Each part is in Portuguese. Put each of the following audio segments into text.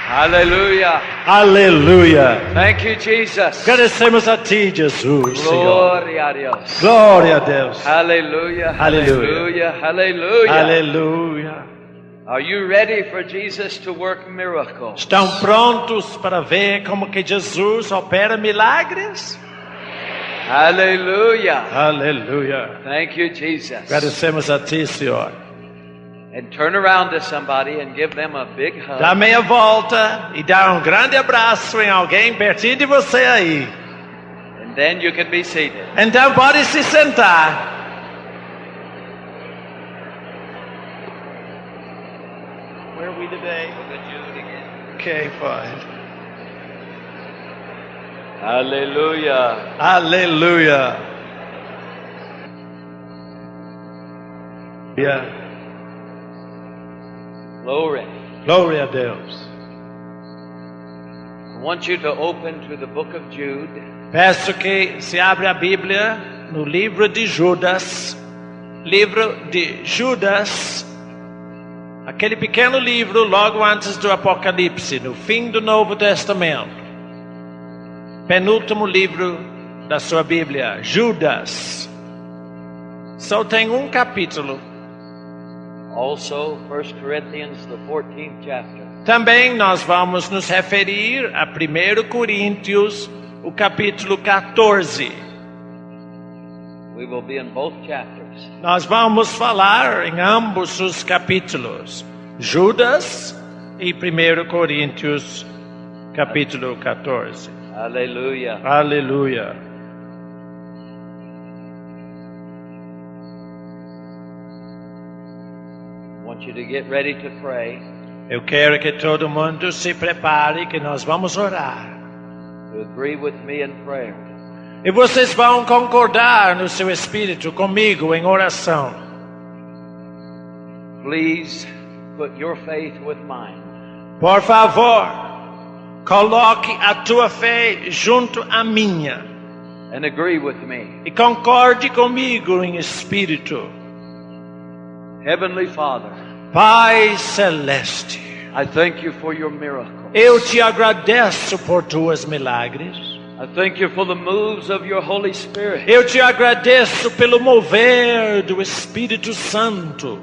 Aleluia. Aleluia. Thank you, Jesus. Agradecemos a Ti, Jesus, Senhor. Glória a Deus. Glória a Deus. Aleluia. Aleluia. Aleluia. Aleluia. Aleluia. Are you ready for Jesus to work miracles? Estão prontos para ver como que Jesus opera milagres? Aleluia. Aleluia. Thank you, Jesus. Agradecemos a Ti, Senhor. And turn around to somebody and give them a big hug. Dá meia volta e dá grande abraço em alguém pertinho de você aí. And then you can be seated. Então pode se sentar. Where are we today? Look at Jude again. Okay, fine. Aleluia. Aleluia. Yeah. Glory. Glória a Deus. I want you to open to the book of Jude. Peço que se abra a Bíblia no livro de Judas. Livro de Judas. Aquele pequeno livro logo antes do Apocalipse, no fim do Novo Testamento. Penúltimo livro da sua Bíblia, Judas. Só tem um capítulo. Also, 1 Corinthians, the 14th chapter. Também nós vamos nos referir a 1 Coríntios, o capítulo 14. We will be in both chapters. Nós vamos falar em ambos os capítulos, Judas e 1 Coríntios, capítulo 14. Aleluia. Aleluia. I want you to get ready to pray, Eu quero que todo mundo se prepare, que nós vamos orar. to agree with me in prayer. E vocês vão concordar no seu espírito comigo em oração. Please put your faith with mine. Por favor, coloque a tua fé junto à minha. And agree with me. E concorde comigo em espírito. Heavenly Father, Pai Celeste, I thank you for your miracles. eu te agradeço por tuas milagres. I thank you for the moves of your Holy Spirit. Eu te agradeço pelo mover do Espírito Santo.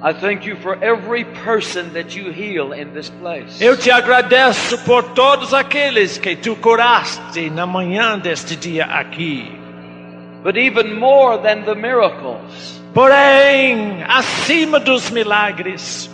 I thank you for every person that you heal in this place. Eu te agradeço por todos aqueles que tu curaste na manhã deste dia aqui. But even more than the miracles, Porém, acima dos milagres,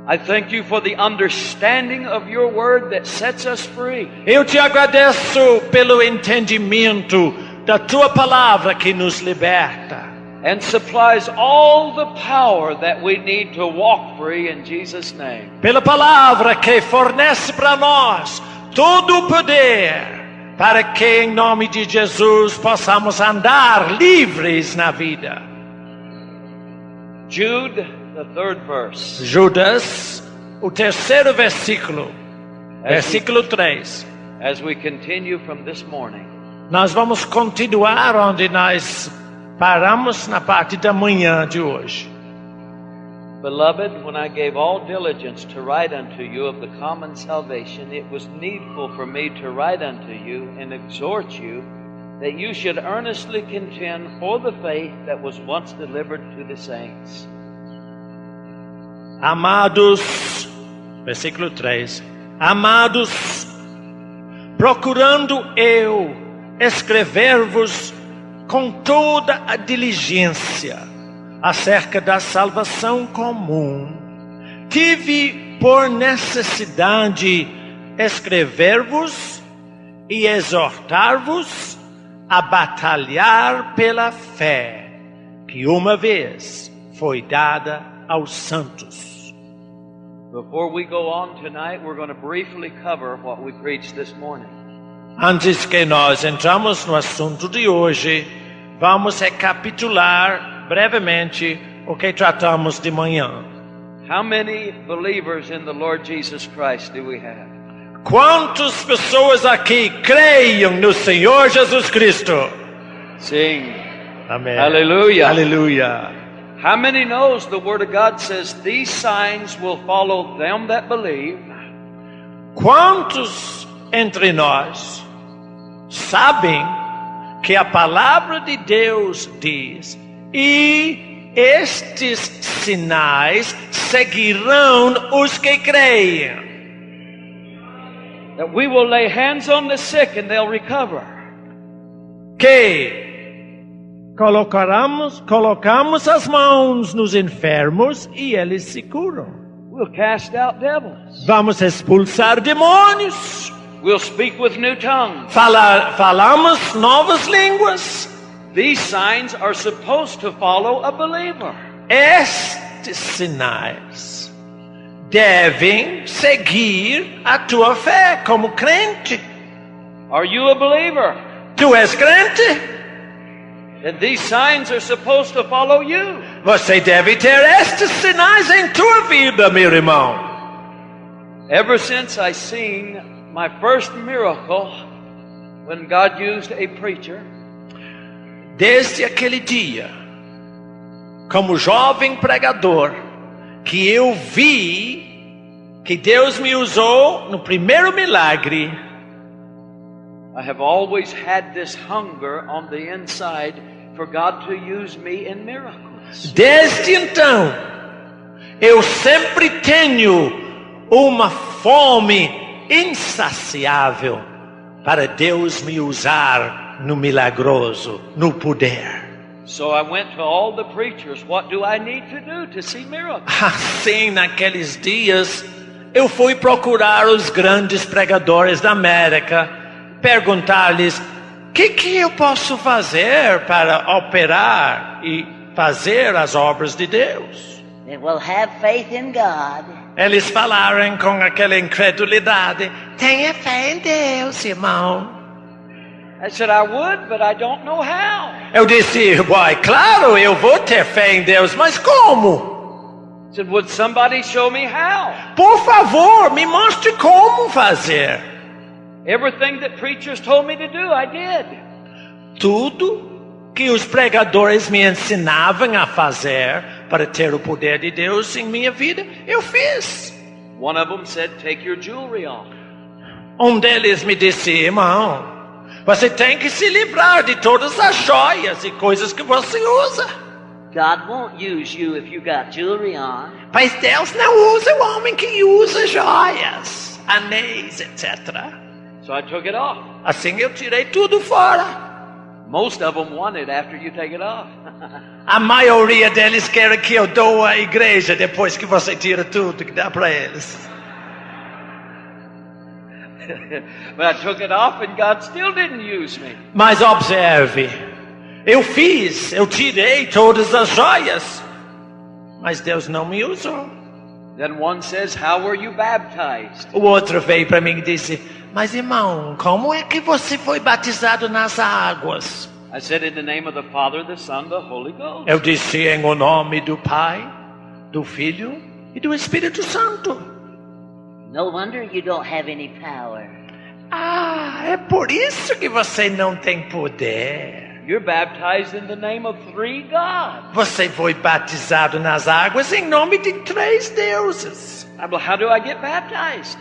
I thank you for the understanding of your word that sets us free. eu te agradeço pelo entendimento da tua palavra que nos liberta. And supplies all the power that we need to walk free in Jesus' name. Pela palavra que fornece para nós todo o poder para que em nome de Jesus possamos andar livres na vida. Jude, the third verse. Judas, o terceiro versículo, versículo 3. As we continue from this morning, Nós vamos continuar onde nós paramos na parte da manhã de hoje. Beloved, when I gave all diligence to write unto you of the common salvation, it was needful for me to write unto you and exhort you that you should earnestly contend for the faith that was once delivered to the saints. Amados, versículo 3. Amados, procurando eu escrever-vos com toda a diligência acerca da salvação comum, tive por necessidade escrever-vos e exortar-vos a batalhar pela fé que uma vez foi dada aos santos. Before we go on tonight, we're going to briefly cover what we preached this morning. Antes que nós entramos no assunto de hoje, vamos recapitular brevemente o que tratamos de manhã. How many believers in the Lord Jesus Christ do we have? Quantas pessoas aqui creiam no Senhor Jesus Cristo? Sing. Amém. Hallelujah. Aleluia. How many knows the Word of God says these signs will follow them that believe? Quantos entre nós sabem que a palavra de Deus diz: e estes sinais seguirão os que creem? That we will lay hands on the sick and they'll recover. Que colocamos as mãos nos enfermos e eles se curam. We'll cast out devils. Vamos expulsar demônios. We'll speak with new tongues. Falamos novas línguas. These signs are supposed to follow a believer. Estes sinais devem seguir a tua fé como crente. Are you a believer? Tu és crente? Then these signs are supposed to follow you. Você deve ter estes sinais em tua vida, meu irmão. Ever since I seen my first miracle when God used a preacher, desde aquele dia, como jovem pregador, que eu vi que Deus me usou no primeiro milagre, I have always had this hunger on the inside for God to use me in miracles. Desde então, eu sempre tenho uma fome insaciável para Deus me usar no milagroso, no poder. So I went to all the preachers. What do I need to do to see miracles? Assim, naqueles dias, eu fui procurar os grandes pregadores da América, perguntar-lhes: o que eu posso fazer para operar e fazer as obras de Deus? Then we'll have faith in God. Eles falaram com aquela incredulidade: tenha fé em Deus, irmão. I said I would, but I don't know how. Eu disse: claro, eu vou ter fé em Deus, mas como? I said, would somebody show me how? Por favor, me mostre como fazer. Everything that preachers told me to do, I did. Tudo que os pregadores me ensinavam a fazer para ter o poder de Deus em minha vida, eu fiz. One of them said, take your jewelry off. Um deles me disse: irmão, você tem que se livrar de todas as joias e coisas que você usa. God won't use you if you got jewelry on. Mas Deus não usa o homem que usa joias, anéis, etc. So I took it off. Assim eu tirei tudo fora. Most of them want it after you take it off. A maioria deles querem que eu doe à igreja depois que você tira tudo que dá para eles. But I took it off and God still didn't use me. Mas observe, eu tirei todas as joias, mas Deus não me usou. Then one says, how were you baptized? O outro veio para mim e disse: mas irmão, como é que você foi batizado nas águas? I said, in the name of the Father, the Son, the Holy Ghost. Eu disse: em o nome do Pai, do Filho e do Espírito Santo. No wonder you don't have any power. É por isso que você não tem poder. You're baptized in the name of 3 gods. Você foi batizado nas águas em nome de 3 deuses. How do I get baptized?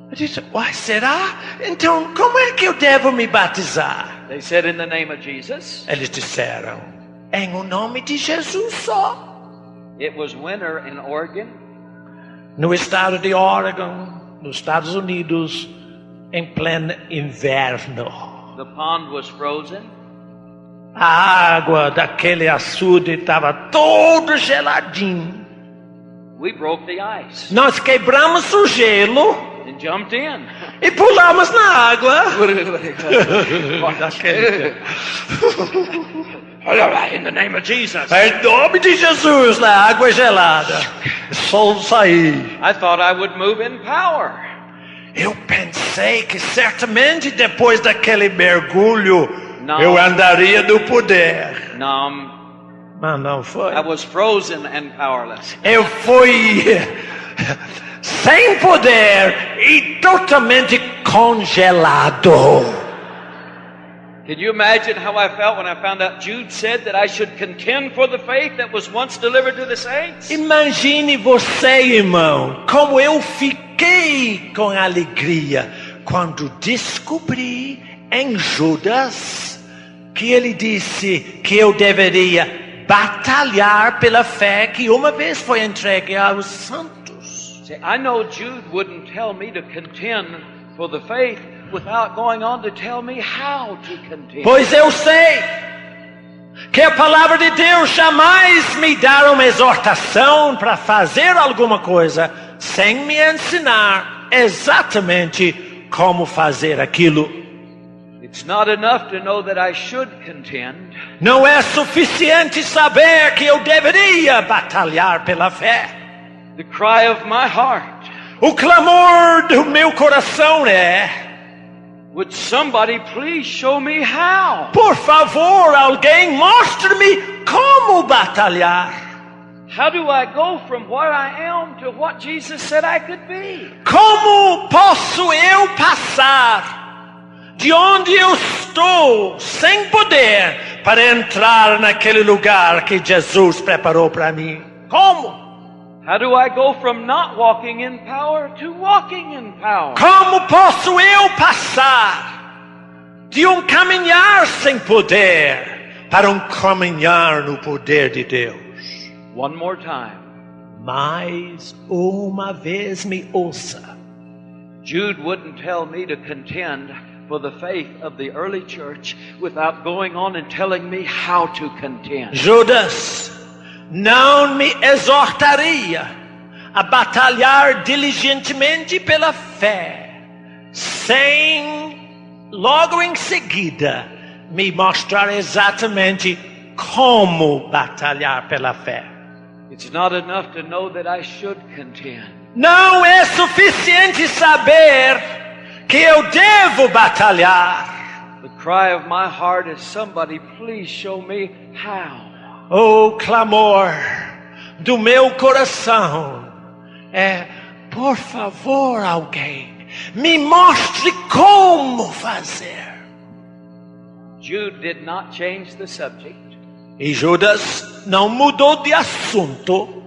Eu disse: será? Então, como é que eu devo me batizar? They said, in the name of Jesus. Eles disseram: em o nome de Jesus só. It was winter in Oregon. No estado de Oregon, nos Estados Unidos, em pleno inverno. The pond was frozen. A água daquele açude estava todo geladinho. We broke the ice Nós quebramos o gelo and jumped in. e pulamos na água. In the name of Jesus. Em nome de Jesus, na água gelada. O sol saiu. I thought I would move in power. Eu pensei que certamente depois daquele mergulho Não. eu andaria no poder. No, Mas não foi. I was frozen and powerless. Eu fui sem poder e totalmente congelado. Can you imagine how I felt when I found out Jude said that I should contend for the faith that was once delivered to the saints? Imagine você, irmão, como eu fiquei com alegria quando descobri em Judas que ele disse que eu deveria batalhar pela fé que uma vez foi entregue aos santos. See, I know Jude wouldn't tell me to contend for the faith without going on to tell me how to contend. Pois eu sei que a palavra de Deus jamais me dá uma exortação para fazer alguma coisa sem me ensinar exatamente como fazer aquilo. It's not enough to know that I should contend. Não é suficiente saber que eu deveria batalhar pela fé. The cry of my heart, O clamor do meu coração é: would somebody please show me how? por favor, alguém mostre-me como batalhar. How do I go from where I am to what Jesus said I could be? Como posso eu passar de onde eu estou sem poder para entrar naquele lugar que Jesus preparou para mim? Como? How do I go from not walking in power to walking in power? Como posso eu passar de caminhar sem poder para caminhar no poder de Deus? One more time. Mais uma vez me ouça. Jude wouldn't tell me to contend for the faith of the early church without going on and telling me how to contend. Judas não me exortaria a batalhar diligentemente pela fé, sem logo em seguida me mostrar exatamente como batalhar pela fé. It's not enough to know that I should contend. Não é suficiente saber que eu devo batalhar. The cry of my heart is, somebody please show me how. O clamor do meu coração é: por favor, alguém, me mostre como fazer. Jude did not change the subject. E Judas não mudou de assunto.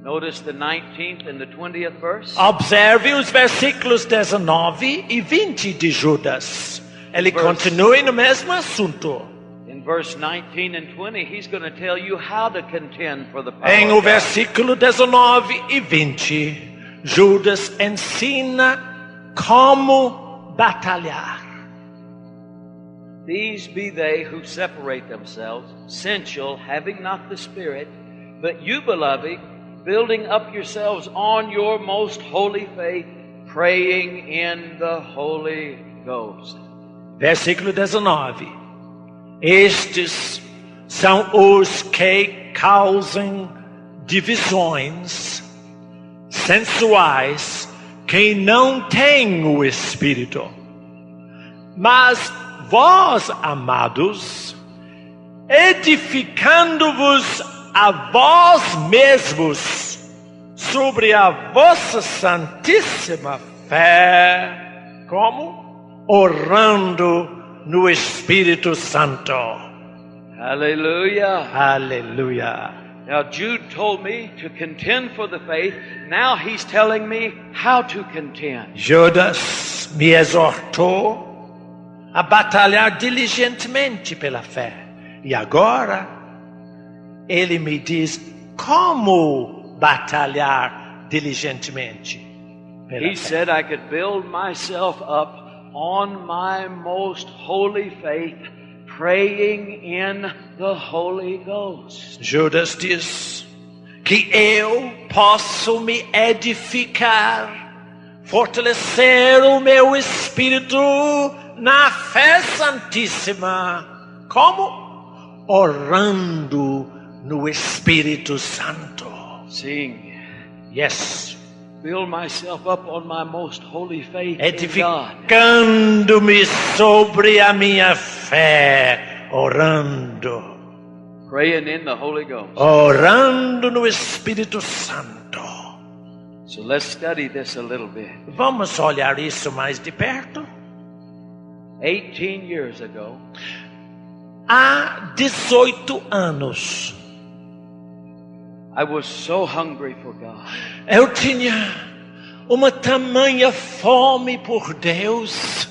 Notice the 19th and the 20th verse. Observe os versículos 19 e 20 de Judas. Ele continua no mesmo assunto. In verse 19 and 20, he's going to tell you how to contend for the power Em of o God. versículo 19 e 20, Judas ensina como batalhar. These be they who separate themselves, sensual, having not the Spirit, but you, beloved, building up yourselves on your most holy faith, praying in the Holy Ghost. Versículo 19. Estes são os que causam divisões sensuais, que não têm o Espírito. Mas vós, amados, edificando-vos a vós mesmos sobre a vossa santíssima fé, como? Orando no Espírito Santo. Hallelujah. Aleluia. Now, Jude told me to contend for the faith. Now he's telling me how to contend. Judas me exortou a batalhar diligentemente pela fé. E agora, ele me diz como batalhar diligentemente pela He fé. said I could build myself up on my most holy faith, praying in the Holy Ghost. Judas diz que eu posso me edificar, fortalecer o meu espírito na fé santíssima. Como? Orando no Espírito Santo. Seeing, Yes. build myself up on my most holy faith in God. Edificando-me sobre a minha fé, orando. Praying in the Holy Ghost. Orando no Espírito Santo. So let's study this a little bit. Vamos olhar isso mais de perto. 18 years ago, há 18 anos, I was so hungry for God. eu tinha uma tamanha fome por Deus.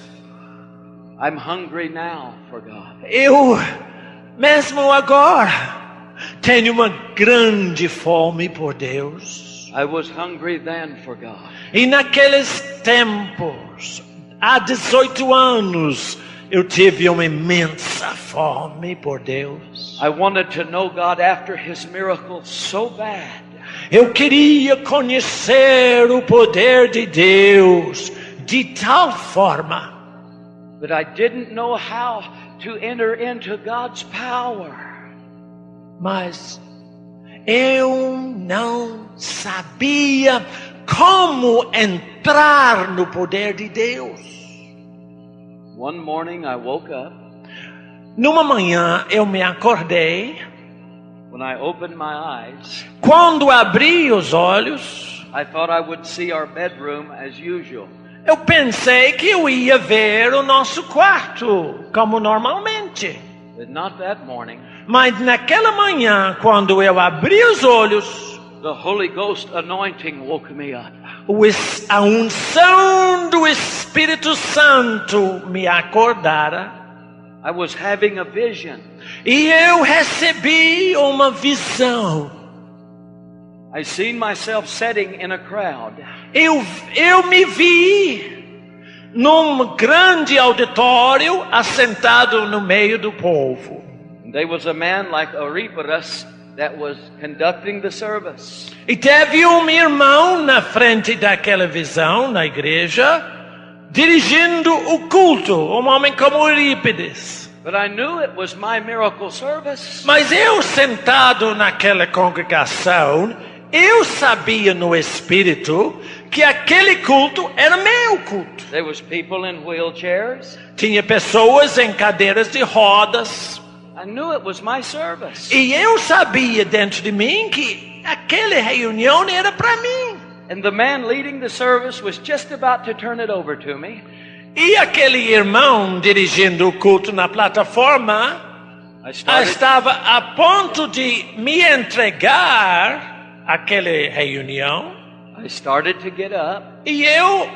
I'm hungry now for God. Eu, mesmo agora, tenho uma grande fome por Deus. I was hungry then for God. E naqueles tempos, há 18 anos, eu tive uma imensa fome por Deus. I wanted to know God after His miracles so bad. Eu queria conhecer o poder de Deus de tal forma, But I didn't know how to enter into God's power. mas eu não sabia como entrar no poder de Deus. One morning I woke up. Numa manhã eu me acordei. When I opened my eyes, Quando abri os olhos, I thought I would see our bedroom as usual. eu pensei que eu ia ver o nosso quarto, como normalmente. But not that morning. Mas naquela manhã, quando eu abri os olhos, The Holy Ghost anointing woke me up. a unção do Espírito Santo me acordara. I was having a vision. E eu recebi uma visão. I seen myself sitting in a crowd. Eu me vi num grande auditório, assentado no meio do povo. And there was a man like Euripides that was conducting the service. E teve um irmão na frente daquela visão, na igreja, dirigindo o culto, um homem como Eurípides. But I knew it was my miracle service. Mas eu, sentado naquela congregação, eu sabia no Espírito que aquele culto era meu culto. There was people in wheelchairs. Tinha pessoas em cadeiras de rodas. I knew it was my service. E eu sabia dentro de mim que aquela reunião era para mim. And the man leading the service was just about to turn it over to me. E aquele irmão dirigindo o culto na plataforma estava a ponto de me entregar aquela reunião. I started to get up. E eu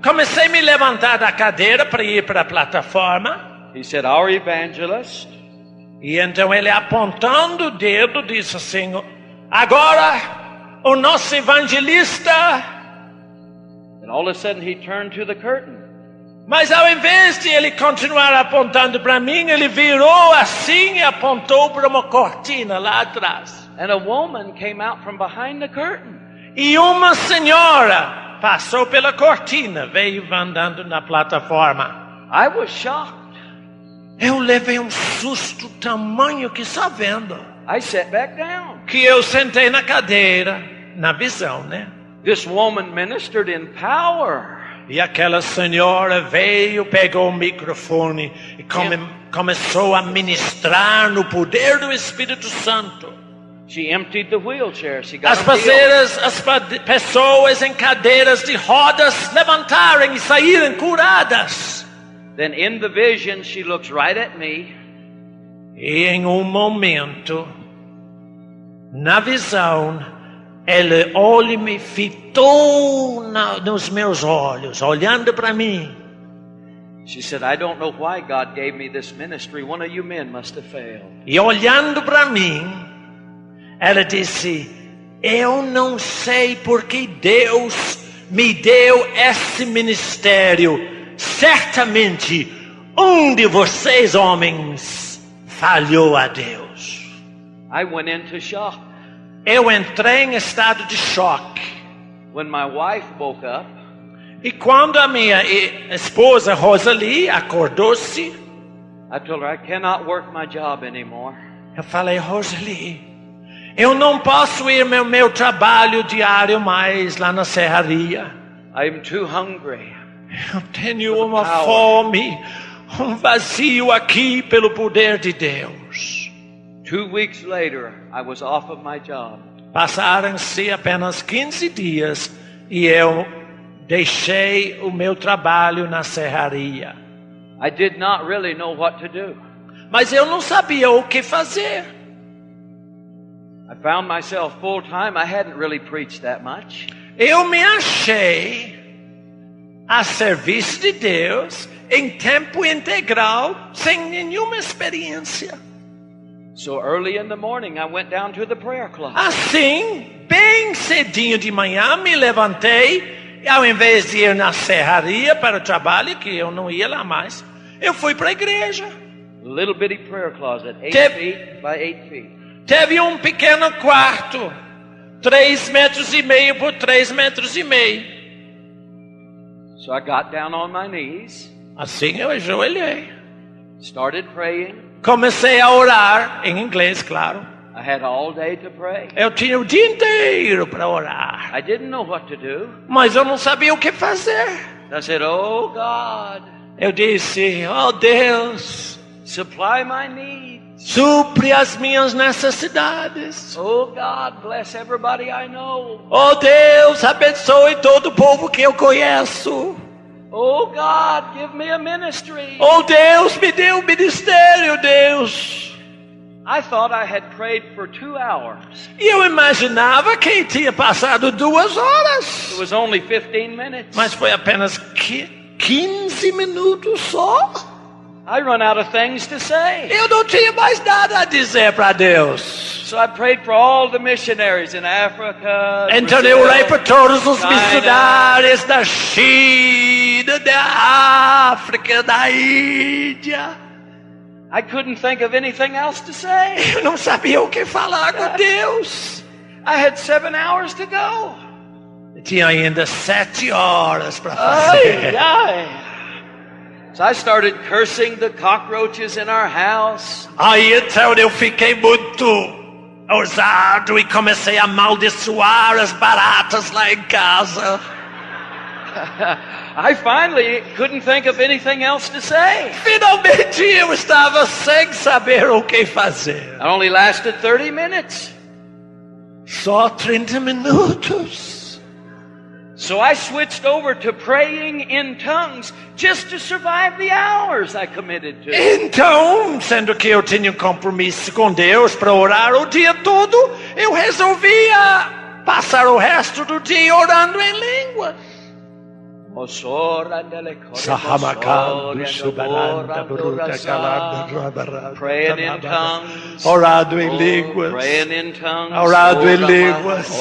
comecei a me levantar da cadeira para ir para a plataforma. He said, "Our evangelist E então ele, apontando o dedo, disse assim: agora o nosso evangelista. And all of a sudden he turned to the curtain. Mas ao invés de ele continuar apontando para mim, ele virou assim e apontou para uma cortina lá atrás. And a woman came out from behind the curtain. E uma senhora passou pela cortina, veio andando na plataforma. I was shocked. Eu levei um susto tamanho que só vendo. I sat back down. Que eu sentei na cadeira, na visão, né? This woman ministered in power. E aquela senhora veio, pegou o microfone e começou a ministrar no poder do Espírito Santo. She emptied the wheelchair. She got As pessoas em cadeiras de rodas levantaram e saíram curadas. Then in the vision she looks right at me. E em um momento, na visão, ele olha e me fitou nos meus olhos, olhando para mim. She said, "I don't know why God gave me this ministry. One of you men must have failed." E olhando para mim, ela disse: eu não sei porque Deus me deu esse ministério. Certamente um de vocês, homens, falhou a Deus. I went into shock. Eu entrei em estado de choque. When my wife woke up, E quando a minha esposa Rosalie acordou-se, I told her I cannot work my job anymore. eu falei: Rosalie, eu não posso ir ao meu trabalho diário mais lá na serraria. I'm too hungry. Eu tenho uma fome, um vazio aqui pelo poder de Deus. 2 weeks later, I was off of my job. Passaram-se apenas 15 dias e eu deixei o meu trabalho na serraria. I did not really know what to do. Mas eu não sabia o que fazer. I found myself full-time. I hadn't really preached that much. Eu me achei a serviço de Deus em tempo integral, sem nenhuma experiência. So early in the morning, I went down to the prayer closet. Assim, bem cedinho de manhã, me levantei e ao invés de ir na serraria para o trabalho, que eu não ia lá mais, eu fui para a igreja. A little bitty prayer closet, 8 feet by 8 feet. Teve um pequeno quarto, 3,5 metros por 3,5 metros. So I got down on my knees, Assim eu ajoelhei. started praying. Comecei a orar, em inglês, claro. I had all day to pray. Eu tinha o dia inteiro para orar, I didn't know what to do. mas eu não sabia o que fazer. I said, "Oh God, Eu disse, oh Deus, supply my needs. supre as minhas necessidades. Oh God, bless everybody I know. Oh Deus, abençoe todo o povo que eu conheço. Oh God, give me a ministry." Oh Deus, me dê um ministério, Deus. I thought I had prayed for 2 hours. E eu imaginava que tinha passado 2 It horas. was only 15 minutes. Mas foi apenas 15 minutos só. I run out of things to say. Eu não tinha mais nada a dizer para Deus. So I prayed for all the missionaries in Africa. Então Brazil, eu orei para todos os China. missionários da China, da África, da Índia. I couldn't think of anything else to say. Eu não sabia o que falar com Deus. I had 7 hours to go. Tinha ainda 7 horas para Ay, fazer. ay. So I started cursing the cockroaches in our house. Aí então eu fiquei muito ousado e comecei a amaldiçoar as baratas lá em casa. I finally couldn't think of anything else to say. Finalmente eu estava sem saber o que fazer. It only lasted 30 minutes. Só 30 minutos. So I switched over to praying in tongues just to survive the hours I committed to. Então, sendo que eu tinha um compromisso com Deus para orar o dia todo, eu resolvia passar o resto do dia orando em línguas. Praying in tongues. Orado em línguas. Praying in tongues. Orado em línguas.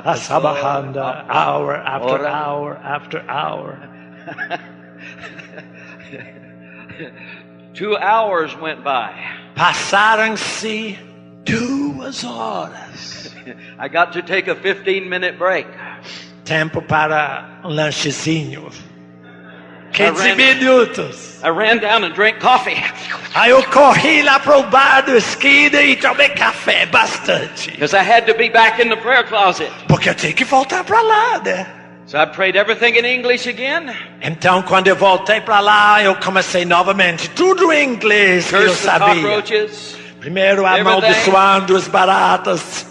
Asabahanda, hour after hour after hour. 2 hours went by. Passaram-se 2 horas. I got to take a 15-minute break. Tempo para um lanchezinho. 15 minutos. I ran down and drank coffee. Aí eu corri lá pro bar da esquina e tomei café bastante. Because I had to be back in the prayer closet. Porque eu tinha que voltar para lá, né? So I prayed everything in English again. Então quando eu voltei para lá, eu comecei novamente tudo em inglês que eu Cursed the sabia. cockroaches. Primeiro amaldiçoando as baratas.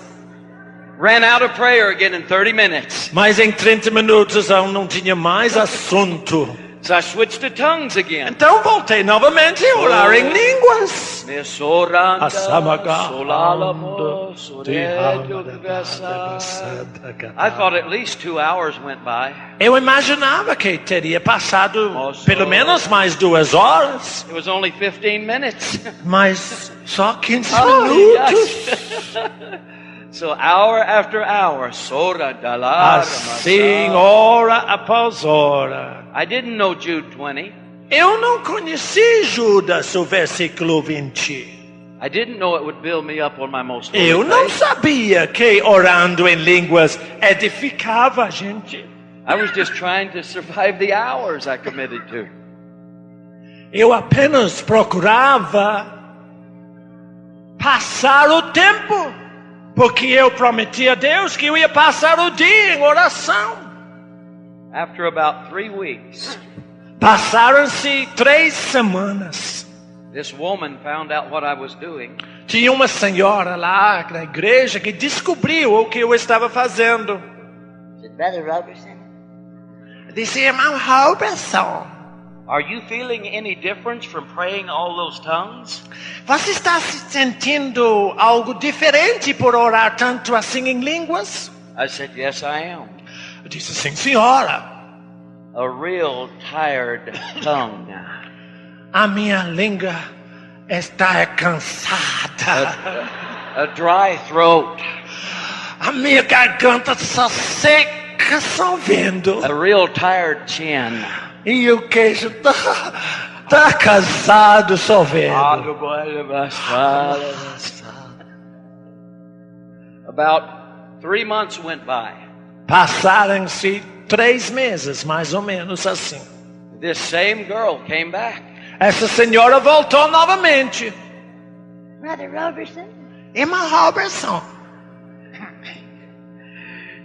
Ran out of prayer again in 30 minutes. Mas em 30 minutos eu não tinha mais assunto. So I switched to tongues again. Então voltei novamente a orar em línguas. Mesoranda, Asamaga, solalamo, ando, soredo, I thought at least 2 hours went by. Eu imaginava que teria passado pelo menos mais 2 horas. It was only 15 minutes. Mas só 15 Oh, minutos. yes. So hour after hour, Assim, hora após hora. I didn't know Jude 20. Eu não conheci Judas, o versículo 20. I didn't know it would build me up on my most holy Eu não faith. sabia que orando em línguas edificava a gente. I was just trying to survive the hours I committed to. Eu apenas procurava passar o tempo, porque eu prometi a Deus que eu ia passar o dia em oração. After about 3 weeks, Passaram-se 3 semanas. this woman found out what I was doing. Tinha uma senhora lá na igreja que descobriu o que eu estava fazendo. Said, Brother Robertson, Disse, irmão Robertson, Are you feeling any difference from praying all those tongues? Você está se sentindo algo diferente por orar tanto assim em línguas? I said, yes, I am. Eu disse, sim, senhora. A real tired tongue. A minha língua está cansada. A dry throat. A minha garganta está seca, só vendo. A real tired chin. E o queijo tá cansado, só vendo. About 3 months went by. Passaram-se 3 meses, mais ou menos assim. This same girl came back. Essa senhora voltou novamente. Brother Robertson? Irmã Robertson.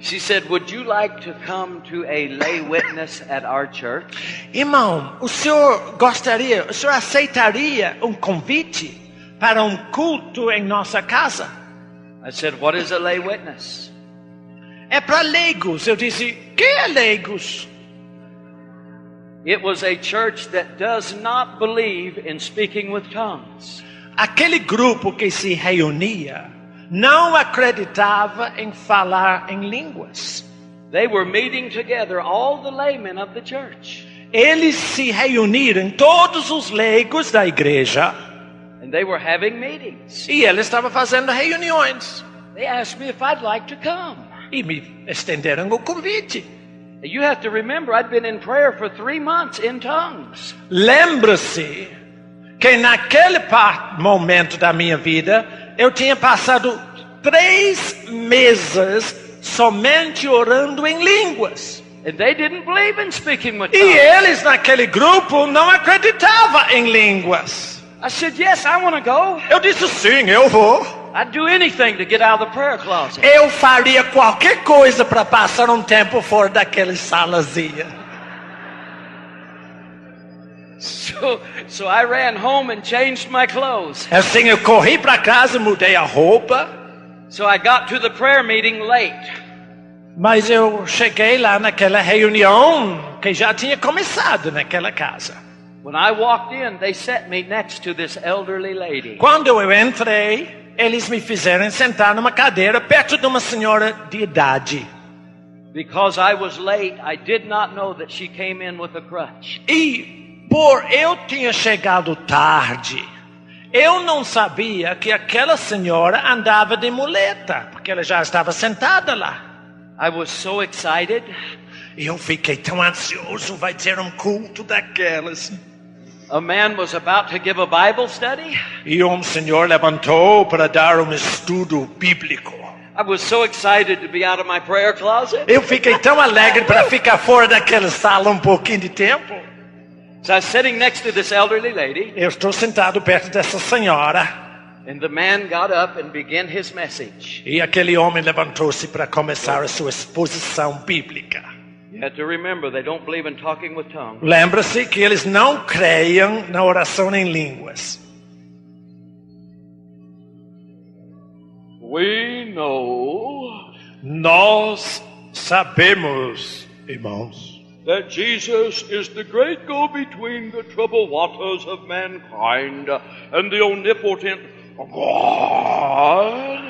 She said, would you like to come to a lay witness at our church? Irmão, o senhor aceitaria um convite para um culto em nossa casa? I said, what is a lay witness? É para leigos. Eu disse, que é leigos? It was a church that does not believe in speaking with tongues. Aquele grupo que se reunia não acreditava em falar em línguas. They were meeting together, all the laymen of the church. Eles se reuniram, todos os leigos da igreja, And they were having meetings. e ele estava fazendo reuniões. They asked me if I'd like to come. E me estenderam o convite. You have to remember, I'd been in prayer for 3 months in tongues. Lembra-se que naquele momento da minha vida, eu tinha passado 3 meses somente orando em línguas. And they didn't believe in speaking with E tongues. eles naquele grupo não acreditavam em línguas. I said, yes, I want to go. Eu disse sim, eu vou. I'd do anything to get out of the prayer closet. Eu faria qualquer coisa para passar um tempo fora daquela salazinha. So I ran home and changed my clothes. Assim eu corri para casa, mudei a roupa. So I got to the prayer meeting late. Mas eu cheguei lá naquela reunião que já tinha começado naquela casa. When I walked in, they set me next to this elderly lady. Quando eu entrei, eles me fizeram sentar numa cadeira perto de uma senhora de idade. Because I was late, I did not know that she came in with a crutch. E por eu tinha chegado tarde, eu não sabia que aquela senhora andava de muleta, porque ela já estava sentada lá. I was so excited. E eu fiquei tão ansioso, vai ter um culto daquelas. A man was about to give a Bible study. E um senhor levantou para dar um estudo bíblico. I was so excited to be out of my prayer closet. Eu fiquei tão alegre para ficar fora daquela sala um pouquinho de tempo. So I was sitting next to this elderly lady, Eu estou sentado perto dessa senhora. and the man got up and began his message. E aquele homem levantou-se para começar a sua exposição bíblica. You have to remember, they don't believe in talking with tongues. Lembra-se que eles não creiam na oração em línguas. We know Nós sabemos, irmãos, that Jesus is the great go-between the troubled waters of mankind and the omnipotent God.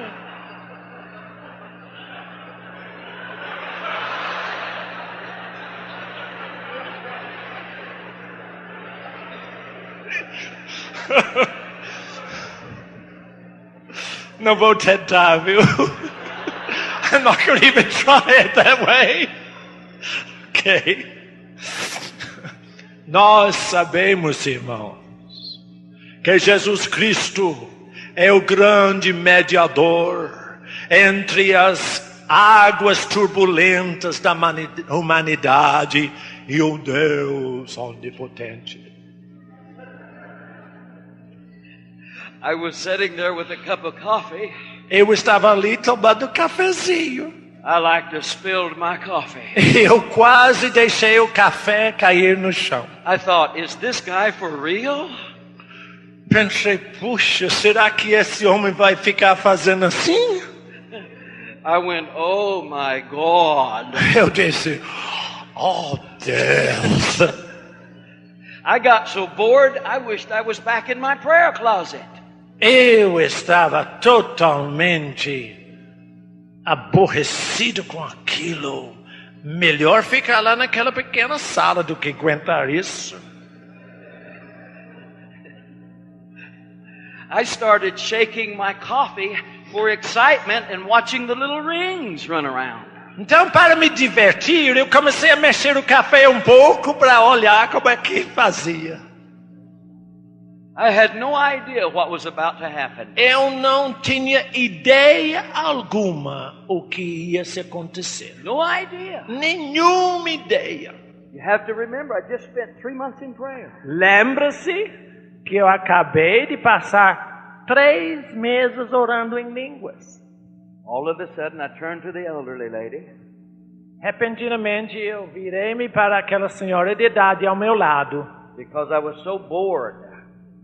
Não vou tentar, viu? I'm not going to even try it that way. Ok. Nós sabemos, irmãos, que Jesus Cristo é o grande mediador entre as águas turbulentas da humanidade e o Deus onipotente. I was sitting there with a cup of coffee. Eu estava ali tomando cafezinho. I like to spilled my coffee. Eu quase deixei o café cair no chão. I thought, is this guy for real? Pensei, puxa, será que esse homem vai ficar fazendo assim? I went, oh my God. Eu disse, oh Deus. I got so bored, I wished I was back in my prayer closet. Eu estava totalmente aborrecido com aquilo. Melhor ficar lá naquela pequena sala do que aguentar isso. I started shaking my coffee for excitement and watching the little rings run around. Então, para me divertir, eu comecei a mexer o café um pouco para olhar como é que fazia. I had no idea what was about to happen. Eu não tinha ideia alguma o que ia se acontecer. No idea. Nenhuma ideia. You have to remember, I just spent 3 months in prayer. Lembra-se que eu acabei de passar 3 meses orando em línguas. All of a sudden, I turned to the elderly lady. Repentinamente eu virei-me para aquela senhora de idade ao meu lado, Because I was so bored.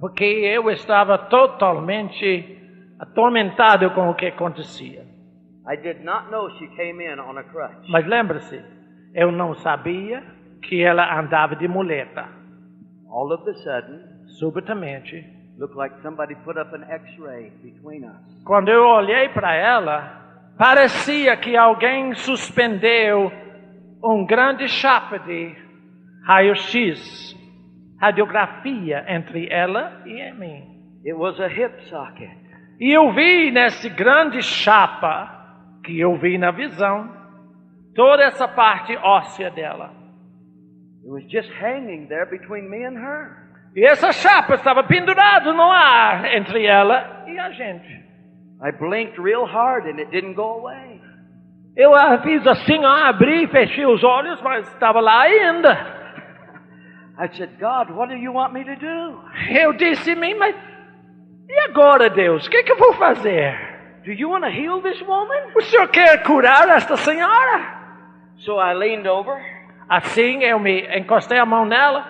porque eu estava totalmente atormentado com o que acontecia. I did not know she came in on a crutch. Mas lembre-se, eu não sabia que ela andava de muleta. All of a sudden, Subitamente, looked like somebody put up an X-ray between us. quando eu olhei para ela, parecia que alguém suspendeu grande chapa de raio-x, radiografia entre ela e mim. It was a hip socket. E eu vi nesse grande chapa, que eu vi na visão, toda essa parte óssea dela. It was just hanging there between me and her. E essa chapa estava pendurada no ar entre ela e a gente. I blinked real hard and it didn't go away. Eu fiz assim, abri, fechei os olhos, mas estava lá ainda. I said, God, what do you want me to do? Eu disse a mim, mas e agora, Deus? O que eu vou fazer? Do you want to heal this woman? O senhor quer curar esta senhora? So I leaned over. Assim eu me encostei a mão nela.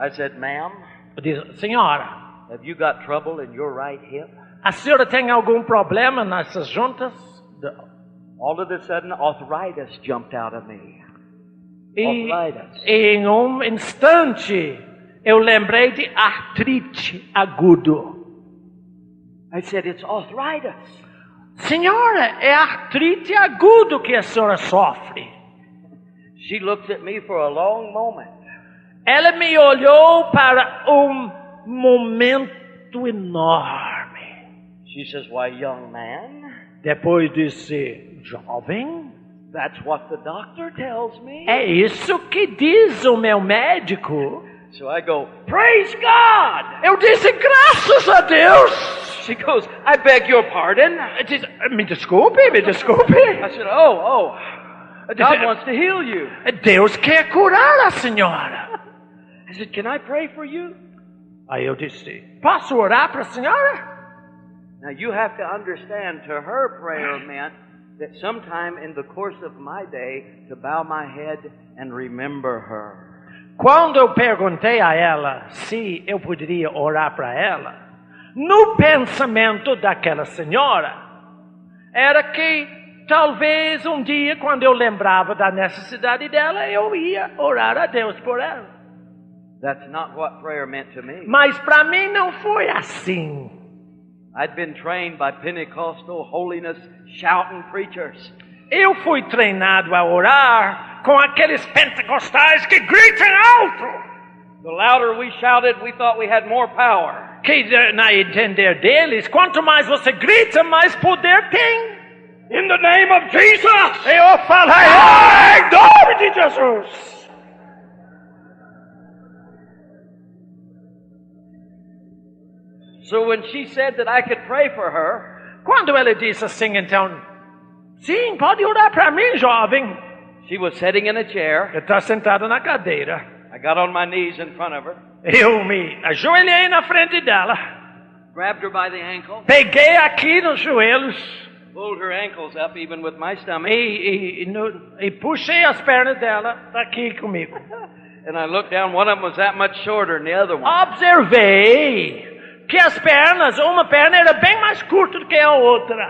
I said, ma'am, Eu disse, senhora, have you got trouble in your right hip? a senhora tem algum problema nessas juntas? All of a sudden, arthritis jumped out of me. E Arthritis. em instante eu lembrei de artrite agudo. I said, it's arthritis. Senhora, é artrite agudo que a senhora sofre. She looked at me for a long moment. Ela me olhou para momento enorme. She says, why, young man, Depois disse, jovem, that's what the doctor tells me. é isso que diz o meu médico. So I go, praise God. Eu disse, graças a Deus. She goes, I beg your pardon. Eu disse, me desculpe, me desculpe. I said, oh, God wants to heal you. Deus quer curar a senhora. I said, can I pray for you? Aí eu disse, posso orar para a senhora? Now you have to understand, to her prayer meant that sometime in the course of my day to bow my head and remember her. Quando eu perguntei a ela se eu poderia orar para ela, no pensamento daquela senhora, era que talvez um dia, quando eu lembrava da necessidade dela, eu ia orar a Deus por ela. That's not what prayer meant to me. Mas para mim não foi assim. I'd been trained by Pentecostal holiness shouting preachers. Eu fui treinado a orar com aqueles pentecostais que gritam alto. The louder we shouted, we thought we had more power. Que na entender deles, quanto mais você grita, mais poder tem. In the name of Jesus! Eu falei, em nome de Jesus. So when she said that I could pray for her, Quando ela disse assim, então, sim, pode orar para mim, jovem. she was sitting in a chair. Eu estou sentado na cadeira. I got on my knees in front of her, Eu me ajoelhei na frente dela. grabbed her by the ankle, Peguei aqui nos joelhos pulled her ankles up even with my stomach, e puxei as pernas dela. Está aqui comigo. and I looked down. One of them was that much shorter than the other one. Observei que as pernas, uma perna era bem mais curta do que a outra.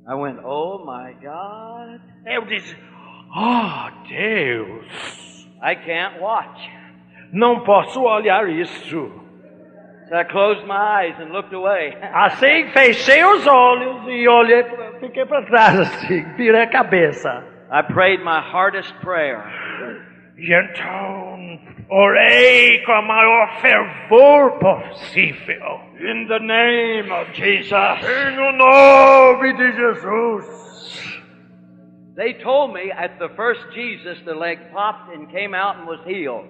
I went, oh my God, Eu disse, oh Deus, I can't watch. Não posso olhar isso. So I closed my eyes and looked away. Assim, fechei os olhos e olhei, fiquei para trás assim, virei a cabeça. I prayed my hardest prayer. E então, orei com o maior fervor possível. In the name of Jesus. No nome de Jesus. They told me at the first Jesus, the leg popped and came out and was healed.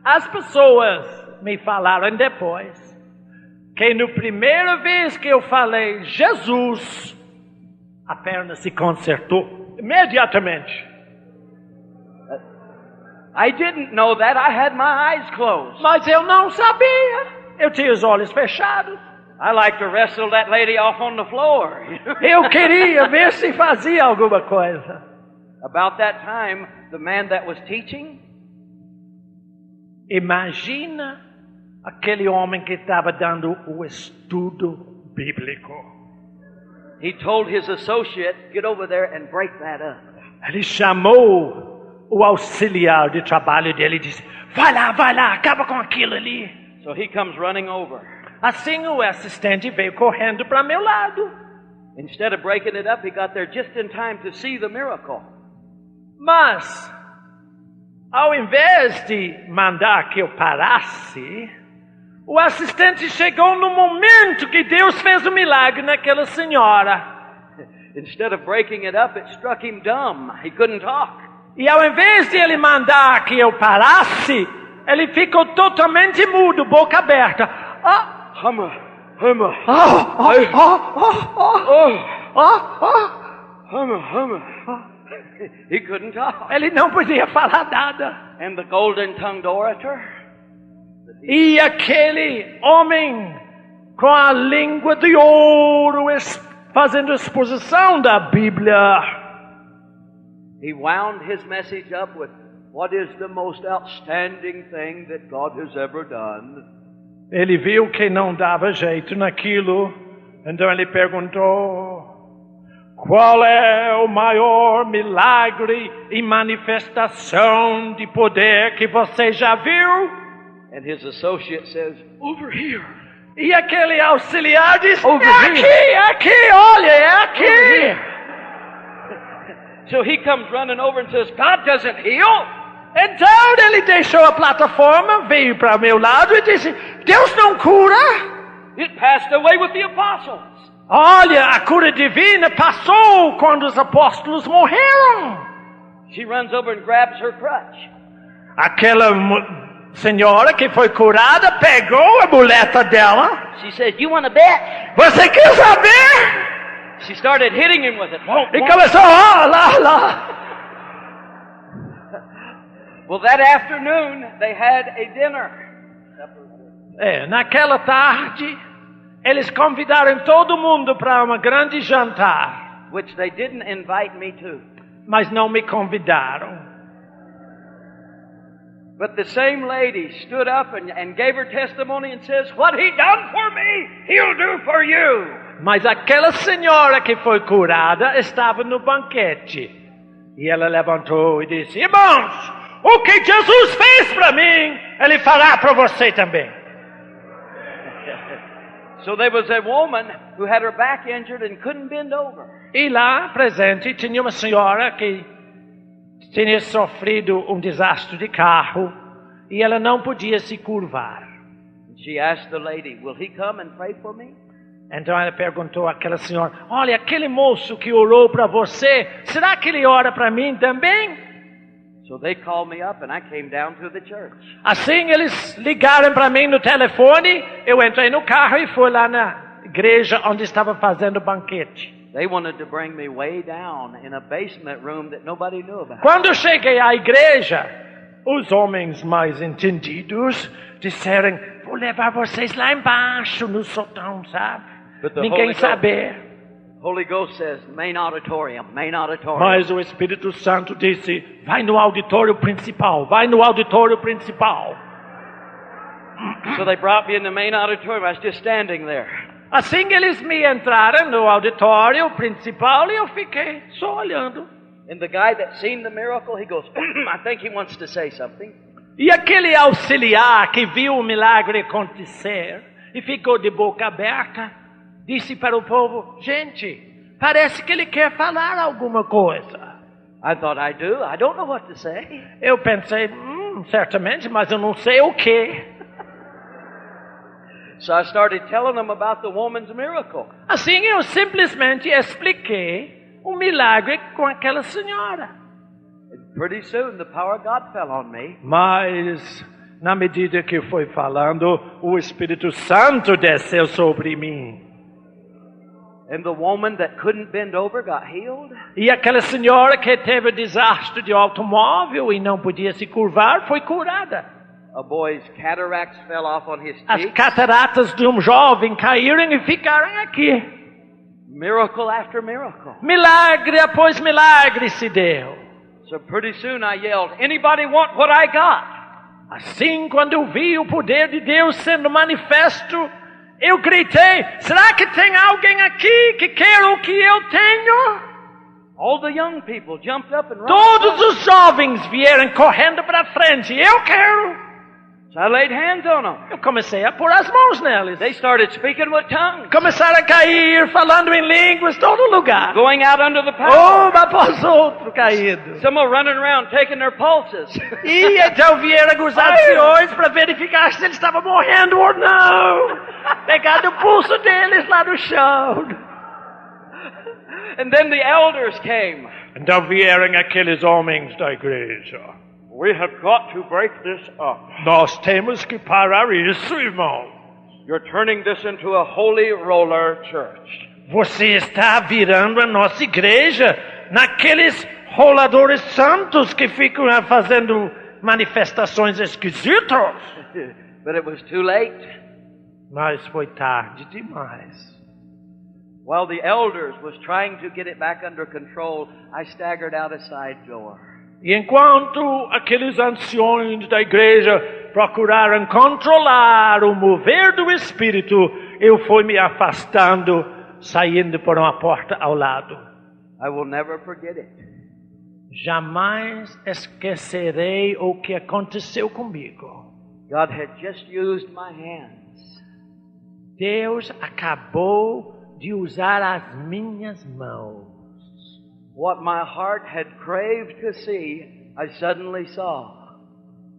As pessoas me falaram depois que no primeira vez que eu falei Jesus, a perna se consertou imediatamente. I didn't know that. I had my eyes closed. Mas eu não sabia. Eu tinha os olhos fechados. I like to wrestle that lady off on the floor. Eu queria ver se fazia alguma coisa. About that time, the man that was teaching, Imagina aquele homem que estava dando o estudo bíblico. he told his associate, get over there and break that up. Ele chamou o auxiliar de trabalho dele e disse: vai lá, acaba com aquilo ali. So he comes running over. Assim o assistente veio correndo para meu lado. Instead of breaking it up, he got there just in time to see the miracle. Mas, ao invés de mandar que eu parasse, o assistente chegou no momento que Deus fez o milagre naquela senhora. Instead of breaking it up, it struck him dumb. He couldn't talk. E ao invés de ele mandar que eu parasse, ele ficou totalmente mudo, boca aberta. Hummer. Hummer. He couldn't talk. Ele não podia falar nada. And the golden-tongued orator, E aquele homem com a língua de ouro fazendo exposição da Bíblia, he wound his message up with what is the most outstanding thing that God has ever done. ele viu que não dava jeito naquilo, então ele perguntou: qual é o maior milagre e manifestação de poder que você já viu? And his associate says, over here. E aquele auxiliar disse: Over é aqui, olha, é aqui. So he comes running over and says, God doesn't heal. Então ele deixou a plataforma, veio para meu lado e disse: Deus não cura? It passed away with the apostles. Olha, a cura divina passou quando os apóstolos morreram. She runs over and grabs her crutch. Aquela senhora que foi curada pegou a muleta dela. She says, you want to bet? Você quer saber? She started hitting him with it. E começou, lá. Well, that afternoon, they had a dinner. Naquela tarde, eles convidaram todo mundo para uma grande jantar, Which they didn't invite me to. mas não me convidaram. But the same lady stood up and gave her testimony and says, what he done for me, he'll do for you. Mas aquela senhora que foi curada estava no banquete. E ela levantou e disse: irmãos, o que Jesus fez para mim, Ele fará para você também. So there was a woman who had her back injured and couldn't bend over. E lá presente tinha uma senhora que tinha sofrido um desastre de carro e ela não podia se curvar. She asked the lady, will he come and pray for me? Então ela perguntou àquela senhora: olha, aquele moço que orou para você, será que ele ora para mim também? So they called me up and I came down to the church. Assim eles ligaram para mim no telefone, eu entrei no carro e fui lá na igreja onde estava fazendo o banquete. They wanted to bring me way down in a basement room that nobody knew about. Quando eu cheguei à igreja, os homens mais entendidos disseram: vou levar vocês lá embaixo no sótão, sabe? But the Ninguém saber. Holy Ghost says, main auditorium. Mas o Espírito Santo disse: vai no auditório principal, vai no auditório principal. So they brought me in the main auditorium. I was just standing there. Assim eles me entraram no auditório principal e eu fiquei só olhando. And the guy that seen the miracle, he goes, I think he wants to say something. E aquele auxiliar que viu o milagre acontecer e ficou de boca aberta, disse para o povo: gente, parece que ele quer falar alguma coisa. I thought I do. I don't know what to say. Eu pensei, certamente, mas eu não sei o que. So I started telling them about the woman's miracle. Assim eu simplesmente expliquei o milagre com aquela senhora. And pretty soon the power of God fell on me. Mas, na medida que foi falando, o Espírito Santo desceu sobre mim. And the woman that couldn't bend over got healed. E aquela senhora que teve desastre de automóvel e não podia se curvar, foi curada. A boy's cataracts fell off on his As cheeks. cataratas de um jovem caíram e ficaram aqui. Miracle after miracle. Milagre após milagre se deu. So pretty soon I yelled, anybody want what I got? Assim, quando eu vi o poder de Deus sendo manifesto, eu gritei: será que tem alguém aqui que quer o que eu tenho? All the young people jumped up and ran. Todos os jovens vieram correndo para frente. Eu quero. So I laid hands on them. Eu comecei a pôr as mãos neles. They started speaking with tongues. Começaram a cair, falando em línguas, todo lugar. Going out under the power. Um após outro caído. Some were running around taking their pulses. E então vieram os anciões para verificar se eles estavam morrendo ou não. Pegando o pulso deles lá no chão. And then the elders came. Então vieram aqueles homens da igreja. We have got to break this up. Nós temos que parar isso, irmão. You're turning this into a holy roller church. Você está virando a nossa igreja naqueles roladores santos que ficam fazendo manifestações esquisitas. But it was too late. Mas foi tarde demais. While the elders was trying to get it back under control, I staggered out a side door. E enquanto aqueles anciões da igreja procuraram controlar o mover do Espírito, eu fui me afastando, saindo por uma porta ao lado. I will never forget it. Jamais esquecerei o que aconteceu comigo. God had just used my hands. Deus acabou de usar as minhas mãos. What my heart had craved to see, I suddenly saw.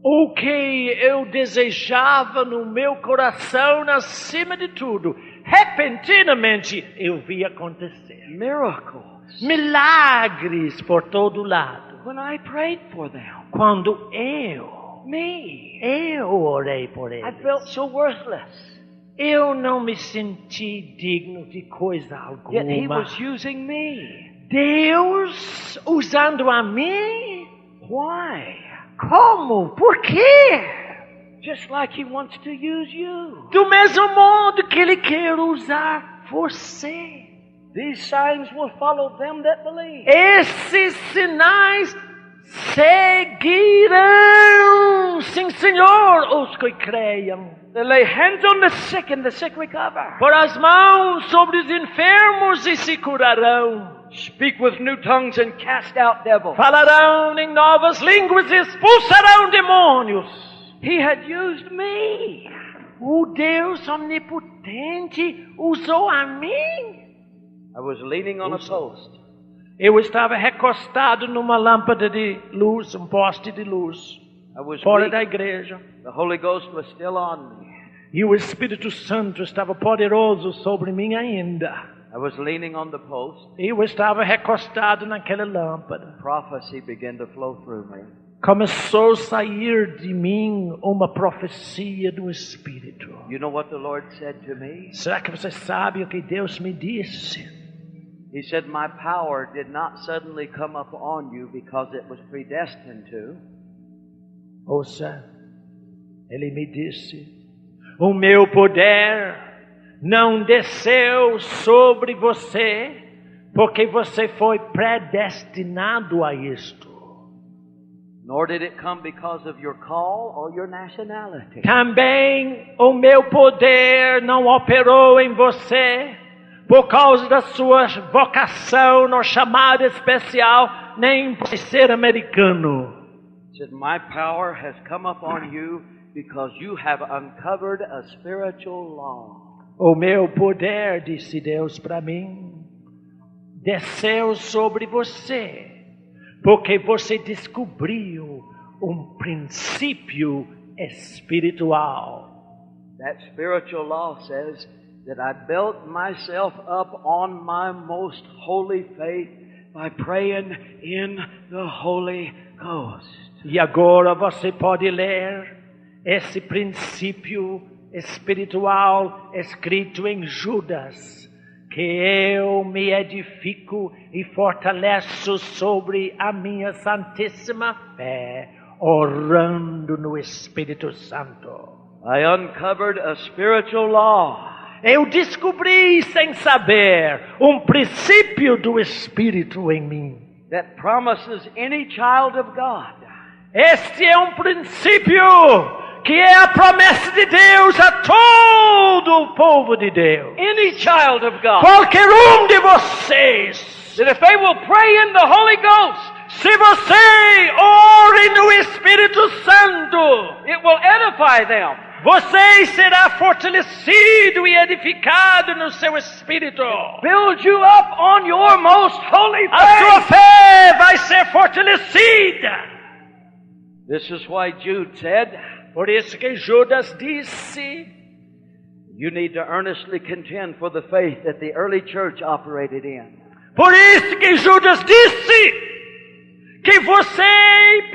O que eu desejava no meu coração, acima de tudo, repentinamente eu vi acontecer. Miracles. Milagres por todo lado. When I prayed for them. Quando eu orei por eles. I felt so worthless. Eu não me senti digno de coisa alguma. Yet he was using me. Deus usando a mim? Why? Como? Por quê? Just like he wants to use you. Do mesmo modo que Ele quer usar você. These signs will follow them that believe. Esses sinais seguirão, sim Senhor, os que creiam. They lay hands on the sick and the sick recover. Por as mãos sobre os enfermos e se curarão. Speak with new tongues and cast out devils. Falarão em novas línguas e expulsarão demônios. He had used me. O Deus onipotente usou a mim. I was leaning on a post. Eu estava recostado numa lâmpada de luz, um poste de luz, I was fora weak. da igreja. The Holy Ghost was still on me. E o Espírito Santo estava poderoso sobre mim ainda. I was leaning on the post. Eu estava recostado naquela lâmpada. Prophecy began to flow through me. Começou a sair de mim uma profecia do Espírito. You know what the Lord said to me? Será que você sabe o que Deus me disse? He said, my power did not suddenly come up on you because it was predestined to. Ouça, Ele me disse, o meu poder não desceu sobre você, porque você foi predestinado a isto. Nor did it come because of your call or your nationality. Também o meu poder não operou em você por causa da sua vocação ou chamada especial, nem por ser americano. said, my power has come upon you because you have uncovered a spiritual law. O meu poder, disse Deus para mim, desceu sobre você, porque você descobriu princípio espiritual. That spiritual law says that I built myself up on my most holy faith by praying in the Holy Ghost. E agora você pode ler esse princípio espiritual escrito em Judas, que eu me edifico e fortaleço sobre a minha santíssima fé, orando no Espírito Santo. I uncovered a spiritual law. Eu descobri sem saber princípio do Espírito em mim. That promises any child of God. Este é princípio que é a promessa de Deus a todo o povo de Deus. Any child of God. Qualquer de vocês. That if they will pray in the Holy Ghost. Se você ore no Espírito Santo. It will edify them. Você será fortalecido e edificado no seu espírito. Build you up on your most holy faith. A sua fé vai ser fortalecida. This is why Jude said, por isso que Judas disse, you need to earnestly contend for the faith that the early church operated in. Por isso que Judas disse que você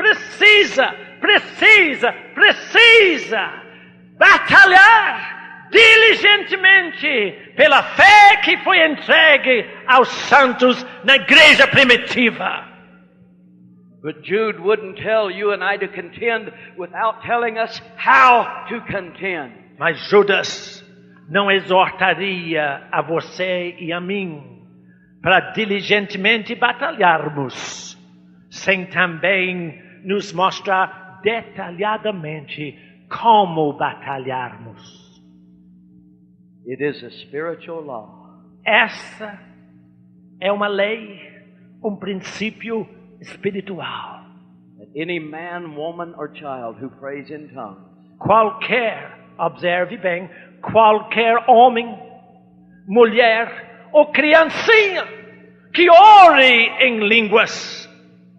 precisa batalhar diligentemente pela fé que foi entregue aos santos na igreja primitiva. But Jude wouldn't tell you and I to contend without telling us how to contend. Mas Judas não exortaria a você e a mim para diligentemente batalharmos, sem também nos mostrar detalhadamente como batalharmos. It is a spiritual law. Essa é uma lei, princípio espiritual. That any man, woman or child who prays in tongues. Observe bem, qualquer homem, mulher ou criancinha que ore em línguas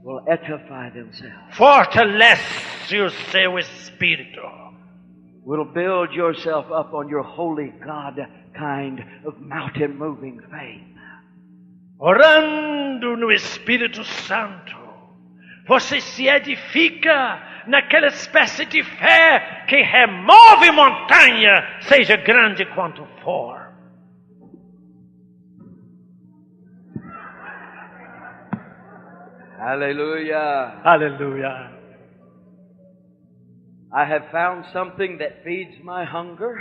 will edify themselves. Fortalece o seu espírito. Will build yourself up on your holy God kind of mountain moving faith. Orando no Espírito Santo, você se edifica naquela espécie de fé que remove montanha, seja grande quanto for. Hallelujah. Aleluia. I have found something that feeds my hunger.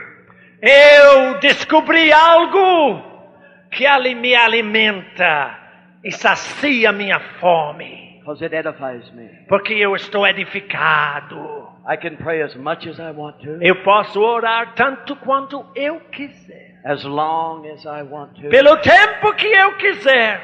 Eu descobri algo que me alimenta e sacia minha fome. Because it edifies me. Porque eu estou edificado. I can pray as much as I want to. Eu posso orar tanto quanto eu quiser. As long as I want to. Pelo tempo que eu quiser.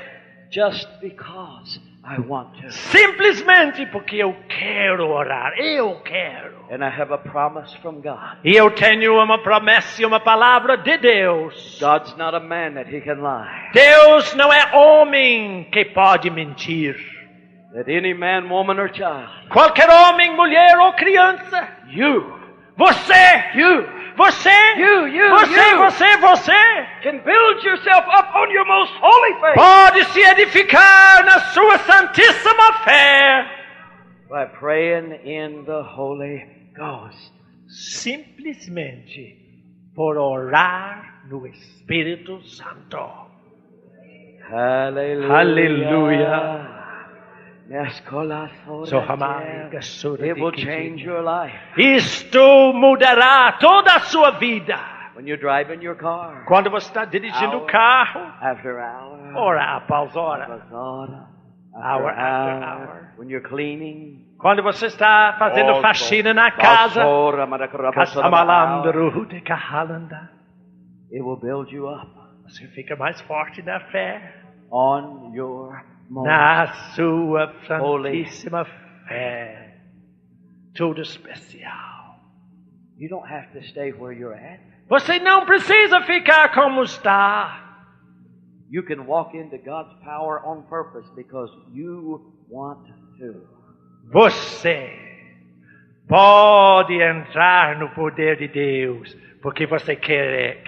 Just because I want to. Simplesmente porque eu quero orar. Eu quero. And I have a promise from God. E eu tenho uma promessa e uma palavra de Deus. God's not a man that he can lie. Deus não é homem que pode mentir. That any man, woman or child. Qualquer homem, mulher ou criança. Você can build yourself up on your most holy faith. Pode se edificar na sua santíssima fé. By praying in the Holy Ghost. Simplesmente por orar no Espírito Santo. Hallelujah. Hallelujah. It will change your life. Isto mudará toda a sua vida. When you drive in your car. Quando você está dirigindo o carro. After hour. Hora após hora. Hour after hour. When you're cleaning. Quando você está fazendo faxina na casa. It will build you up. Você fica mais forte na fé. On your na sua santíssima fé. tudo especial. You don't have to stay where you're at. Você não precisa ficar como está. You can walk into God's power on purpose because you want to. Você pode entrar no poder de Deus porque você quer.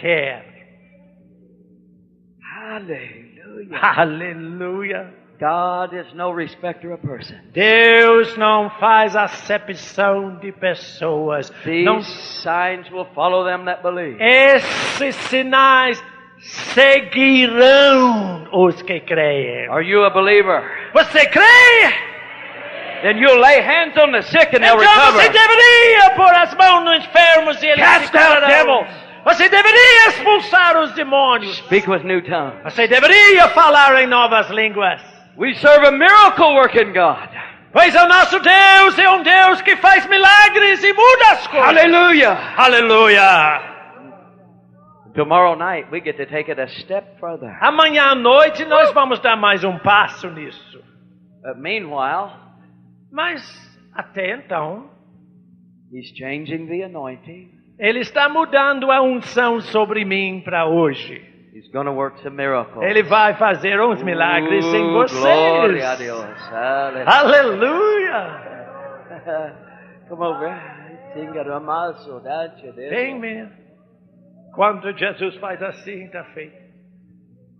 Hallelujah. Aleluia. God is no respecter of persons. Deus não faz acepção de pessoas. These Não, signs will follow them that believe. esses sinais seguirão os que creem. Are you a believer? Você crê? Then you'll lay hands on the sick and they'll Então você recover. deveria pôr as mãos nos enfermos e eles Cast se out curarão. devils. Você deveria expulsar os demônios. Speak with new tongues. Você deveria falar em novas línguas. We serve a miracle working God. Pois o nosso Deus é um Deus que faz milagres e muda as coisas. Hallelujah. Aleluia. Tomorrow night we get to take it a step further. Amanhã à noite nós vamos dar mais um passo nisso. Meanwhile, Mas até então, He's changing the anointing. Ele está mudando a unção sobre mim para hoje. He's going to work some miracles. Ele vai fazer uns milagres em Glória a vocês. Deus. Hallelujah. Aleluia. Come over. Sing a ramazo, dance, Vem, menino. Quando Jesus faz assim, está feito.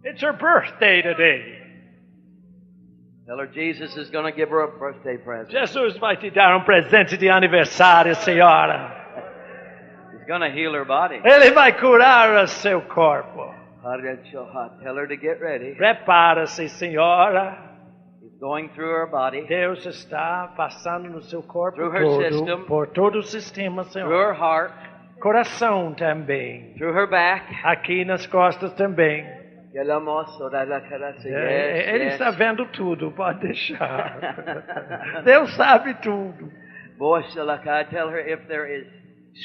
It's her birthday today. Tell her Jesus is going to give her a birthday present. Jesus vai te dar um presente de aniversário, senhora. He's going to heal her body. Ele vai curar o seu corpo. Tell her to get ready. Prepara-se, senhora. He's going through her body, Deus está passando no seu corpo Through her todo, system. por todo o sistema, through Senhor. her heart, Coração também. through her back. Aqui nas costas também. Ele Ele está vendo tudo, pode deixar. Deus sabe tudo. Tell her if there is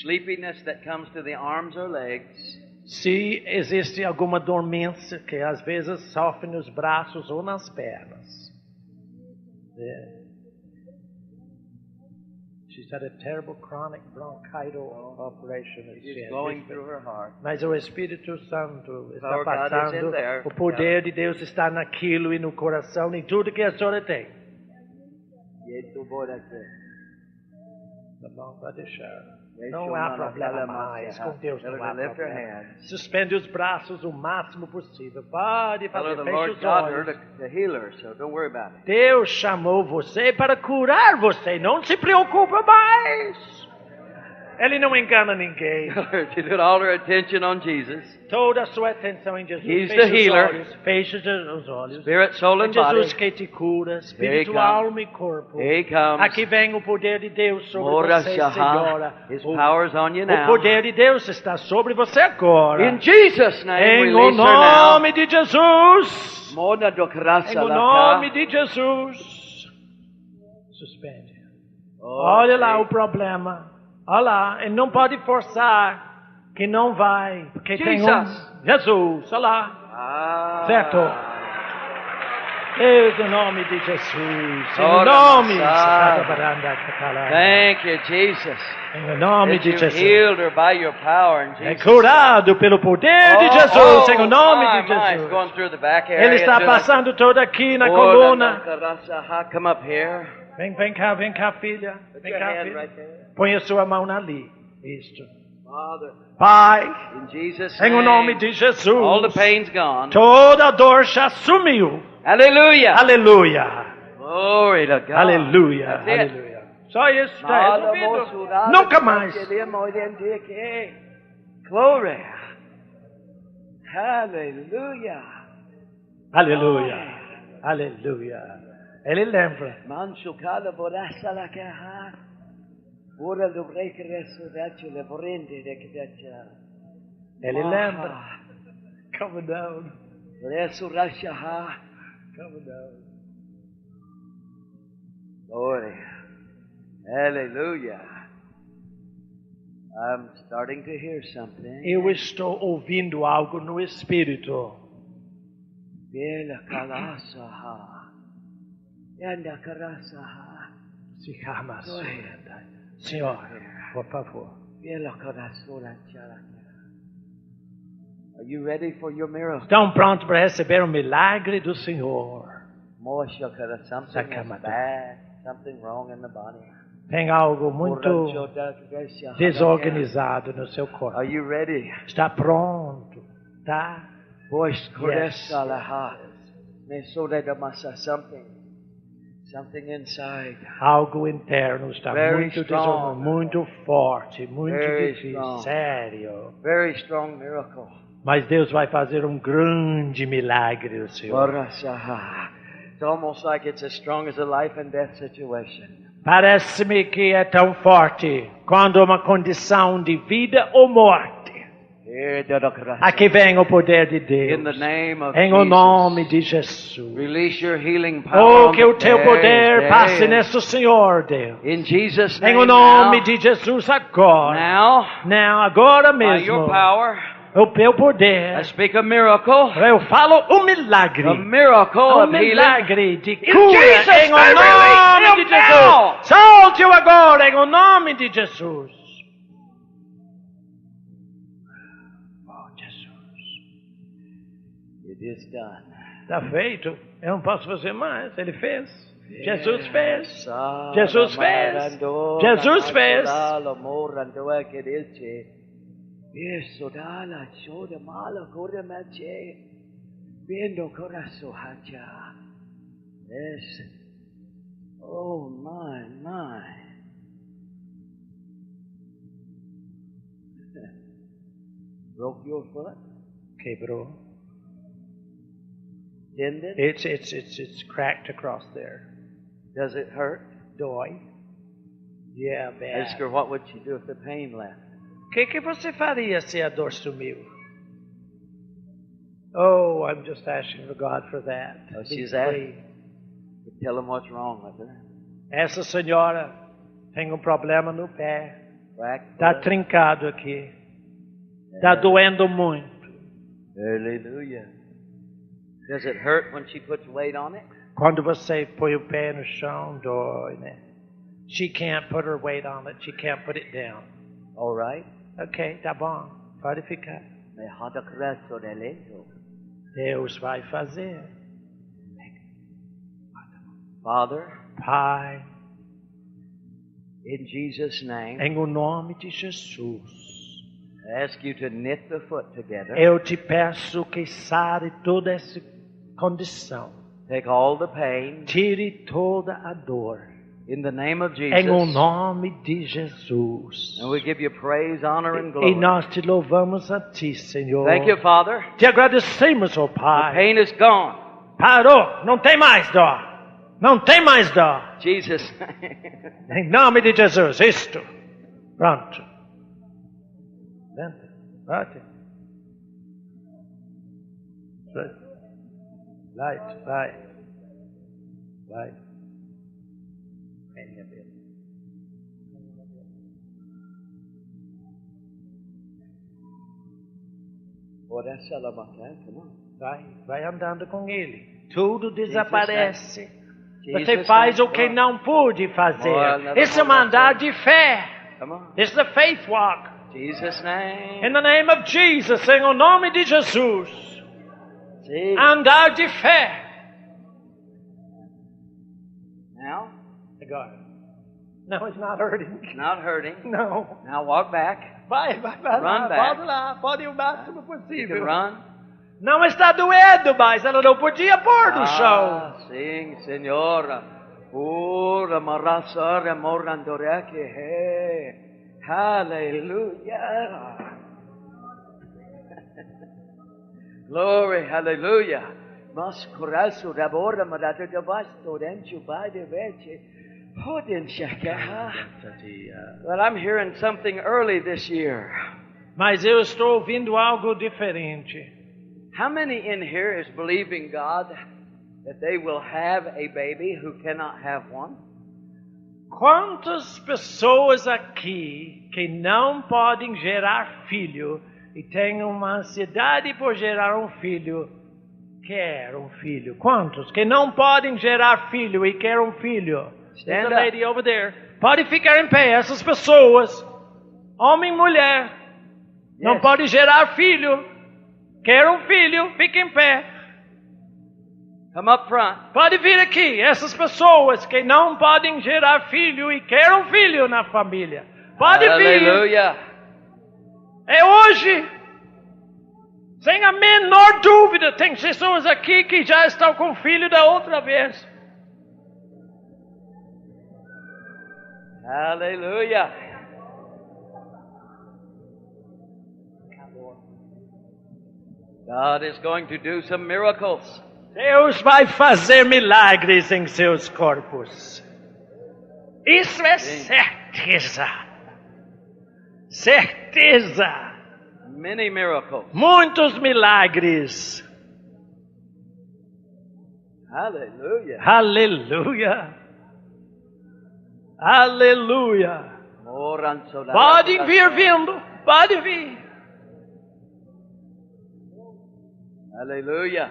sleepiness that comes to the arms or legs, Se existe alguma dormência que às vezes sofre nos braços ou nas pernas. She's had a terrible chronic bronchial operation. she's going through her heart. Mas o Espírito Santo está Power of God is in passando, there. o poder de Deus está naquilo e no coração, em tudo que a senhora tem. Tá bom, pode deixar. Não há problema mais, com Deus não há problema. Suspende os braços o máximo possível. Pode Tell her fazer, the feche Lord os got her olhos. to heal her, so don't worry about it. Deus chamou você para curar você, não se preocupa mais. Ele não engana ninguém. Tell her to put all her attention on Jesus, Toda a sua atenção em Jesus. He's Feche the healer. os olhos. Feche os olhos. spirit, soul, É and Jesus body. que te cura, Here espírito, he alma e corpo. Here he comes. Aqui vem o poder de Deus sobre Mora você, Shaha. Senhora. His O, power's on you o now. poder de Deus está sobre você agora. In Jesus' name, Em o release her now. nome de Jesus. Mona do Em o nome de Jesus. Suspende. Olha lá o problema. Olha lá. Ele não pode forçar que não vai. Porque tem Jesus. Olha lá. Certo. Deus, em nome de Jesus. Em Ora, nome. Thank you, Jesus. Em nome That de you Jesus. healed her by your power in É Jesus. curado pelo poder de Jesus. Em nome de It's Jesus. going through the back area. Ele está too. passando todo aqui na Oh, coluna. Come up here. Vem cá, filha. Put Vem your cá, hand filha. right there. Põe a sua mão ali. Isto. Father, Pai, in Jesus' em o nome de all the Jesus, pain's gone. toda a dor já sumiu. Hallelujah. Aleluia. Glory to God. Aleluia. That's it. Aleluia. Só isso está resolvido. Nunca mais. Glory. Hallelujah. Aleluia. Aleluia. Ele lembra. Manshukala borasalakaha. Ora do rekereso dacho le borende de kedacha. Ele lembra. Come down. Resu rashaha. Come down. Glory. Hallelujah. I'm starting to hear something. Eu estou ouvindo algo no Espírito. Bela kalasaha. Yanda karasaha. Se chama Senhor, por favor. Are you ready for your miracle? Estão prontos para receber o milagre do Senhor. Something is bad, something wrong in the body. Tem algo muito desorganizado no seu corpo. Are you ready? Está pronto, tá? Something inside. Algo interno está Very muito strong. muito forte, muito Very difícil, strong. sério. Very strong miracle. Mas Deus vai fazer um grande milagre, o Senhor. It's almost like it's as strong as a life and death situation. Parece-me que é tão forte quando uma condição de vida ou morte. Aqui vem o poder de In Deus. the name of Em o Jesus. nome de Jesus. Release your healing power. Oh, que o teu poder passe nesse Senhor, Deus. In Jesus' Em name. o nome now, de Jesus agora. now, Não, agora by your mesmo. power, O teu poder. I speak a miracle. Eu falo um milagre. A miracle Um of healing. milagre de Jesus' cura em o name, nome release de him Jesus. now. Solte-o agora em o nome de Jesus. Oh, Jesus. It is done. Está feito. Eu não posso fazer mais. Ele fez. Jesus fez. Sa- Jesus la- fez. marando, Jesus la- fez. la- la- morando, que dice. Eso da la shoda mala corre mache. Viendo corazón hacha. Yes. Oh my. Broke your foot? Quebrou. Tendon? It's cracked across there. Does it hurt? Dói. Yeah, Ask bad. her what would she do if the pain left. O que você faria se a dor sumiu? Oh, I'm just asking for God for that. Oh, Be she's free. asking. You tell him what's wrong with her. Essa senhora tem um problema no pé. Back. Está trincado aqui. Está doendo muito. Hallelujah. Does it hurt when she puts weight on it? Quando você põe o pé no chão, dói, né? She can't put her weight on it. She can't put it down. All right. Ok, tá bom. Pode ficar. Me hada creso de lento. Deus vai fazer. Father, Pai, in Jesus' name, em o nome de Jesus, I ask you to knit the foot together. eu te peço que sare toda essa condição. Take all the pain Tire toda a dor. in the name of Em o Jesus. nome de Jesus. And we give you praise, honor, and E glory. nós te louvamos a ti, Senhor. Thank you, Father. Te agradecemos, ó The Pai. pain is gone. Parou, não tem mais dó. Não tem mais dó. Jesus. Em nome de Jesus, isto. Pronto. Senta, bate. Light, vai. Vai. Venha, Deus. Ora essa bacana, não? Vai andando com ele. Tudo desaparece. Você Jesus faz name. o que não pôde fazer. Olha, Isso é um andar de fé. Come on. It's the faith walk. Jesus' name. In the name of Jesus, em o nome de Jesus. See. Andar de fé. Now, Agora. No, it's not hurting. it's not hurting. Não. Now walk back. Vai Run lá. back. Pode lá. Pode ir o máximo You can possível. run. Não está doendo, mas ela não podia pôr no chão. Sing, Senhora. Ora marasa remorandoreke. Hey. Hallelujah. Glory, hallelujah. Mas coraço rabora marata de basto denchu by the veche. Hodin shaka. Well, I'm hearing something early this year. Mas eu estou ouvindo algo diferente. How many in here is believing God that they will have a baby who cannot have one? Quantas pessoas aqui que não podem gerar filho e têm uma ansiedade por gerar um filho, quer um filho? Quantos que não podem gerar filho e quer um filho? Stand There's a up. lady over there. Pode ficar em pé. Essas pessoas, homem e mulher, não Yes. pode gerar filho. Quer um filho, fica em pé. Come up front. Pode vir aqui. Essas pessoas que não podem gerar filho e querem um filho na família. Pode vir. Hallelujah. É hoje. Sem a menor dúvida, tem pessoas aqui que já estão com filho da outra vez. Hallelujah. God is going to do some miracles. Deus vai fazer milagres em seus corpos. Isso é certeza. Certeza. Many miracles. Muitos milagres. Hallelujah. Aleluia. Aleluia. Moransoda- Podem vir vindo. Pode vir. Hallelujah.